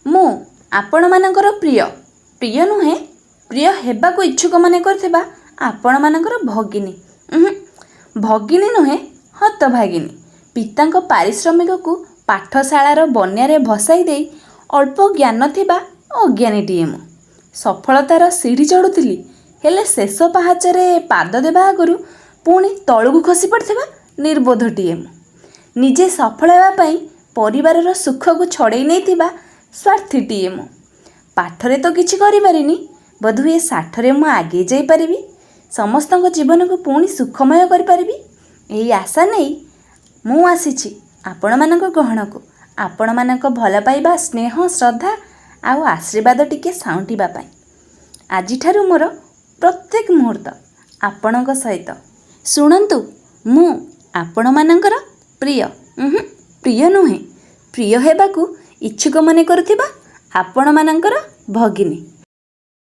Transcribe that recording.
ମୁଁ ଆପଣମାନଙ୍କର ପ୍ରିୟ ନୁହେଁ, ପ୍ରିୟ ହେବାକୁ ଇଚ୍ଛୁକ ମନେ କରୁଥିବା ଆପଣମାନଙ୍କର ଭଗିନୀ। ଭଗିନୀ ନୁହେଁ, ହତଭାଗିନୀ। ପିତାଙ୍କ ପାରିଶ୍ରମିକକୁ ପାଠଶାଳାର ବନ୍ୟାରେ ଭସାଇ ଦେଇ ଅଳ୍ପ ଜ୍ଞାନ ଥିବା ଅଜ୍ଞାନୀଟିଏ ମୁଁ। ସଫଳତାର ସିଢ଼ି ଚଢ଼ୁଥିଲି, ହେଲେ ଶେଷ ପାହାଚରେ ପାଦ ଦେବା ଆଗରୁ ପୁଣି ତଳକୁ ଖସି ପଡ଼ିଥିବା ନିର୍ବୋଧଟିଏ ମୁଁ। ନିଜେ ସଫଳ ହେବା ପାଇଁ ପରିବାରର ସୁଖକୁ ଛଡ଼େଇ ନେଇଥିବା ସ୍ୱାର୍ଥୀଟିଏ ମୁଁ। ପାଠରେ ତ କିଛି କରିପାରିନି, ବୋଧହୁଏ ଶାଠରେ ମୁଁ ଆଗେଇ ଯାଇପାରିବି, ସମସ୍ତଙ୍କ ଜୀବନକୁ ପୁଣି ସୁଖମୟ କରିପାରିବି। ଏହି ଆଶା ନେଇ ମୁଁ ଆସିଛି ଆପଣମାନଙ୍କ ଗହଣକୁ, ଆପଣମାନଙ୍କ ଭଲ ପାଇବା, ସ୍ନେହ, ଶ୍ରଦ୍ଧା ଆଉ ଆଶୀର୍ବାଦ ଟିକେ ସାଉଁଟିବା ପାଇଁ। ଆଜିଠାରୁ ମୋର ପ୍ରତ୍ୟେକ ମୁହୂର୍ତ୍ତ ଆପଣଙ୍କ ସହିତ। ଶୁଣନ୍ତୁ, ମୁଁ ଆପଣମାନଙ୍କର ପ୍ରିୟ ନୁହେଁ, ପ୍ରିୟ ହେବାକୁ ଇଚ୍ଛୁକ ମନେ କରୁଥିବା ଆପଣମାନଙ୍କର ଭଗିନୀ।